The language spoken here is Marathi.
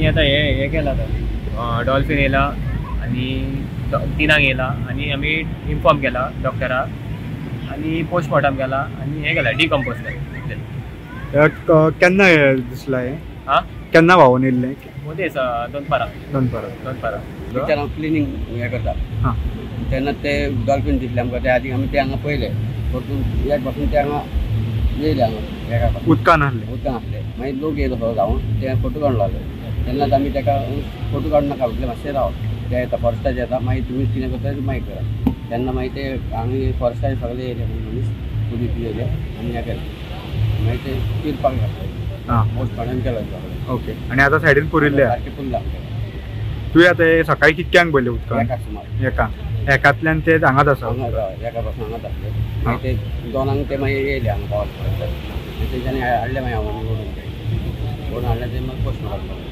आम्ही आता हे केला तर डॉल्फिन येला आणि तिनांक येला आणि आम्ही इन्फॉर्म केला डॉक्टराक आणि पोस्टमॉर्टम केला आणि हे केला डिकम्पोज केला. केन्ना हे दिसला हे हां केन्ना व्हांवून येयल्लें मध्येच दनपारां टिचरां क्लिनींग हे करता हां तेन्ना ते डॉल्फिन दिसले आमकां. ते आदी आमी ते हांगा पयले परतून ह्याच पासून ते हांगा येयले हांगा हेका पासून उदकान आहले. उदकां आसले. मागीर लोक येयलो सगळो जावन ते फोटो काडूंक लागले. तेन्नाच आमी ताका फोटो काडूं नाका म्हटलें मातशें राव ते येता फॉरेस्टाचे येता मागीर तुमी कितें करता मागीर करा. तेन्ना मागीर ते आमी फॉरेस्टाचे सगळे येयले मनीस पुलीस येयले आनी हें केलें मागीर ते चिरपाक घातले. हां पोस्टमॉर्टम केलो सगळें ओके. आनी आतां सायडीन पुरिल्ले आहा. सारकें फुल्ल तुवें आतां हे सकाळीं कितक्यांक पयलें उदकान? एकाक सुमार एकांतल्यान ते हांगाच आसा. हांगा एका पासून हांगाच आसले. मागीर ते दोनांक ते मागीर येयले हांगा पावले तेंच्यांनी हाडले मागीर हांगा ओडून ते ओडून हाडले ते मागीर पोस्टमॉर्टम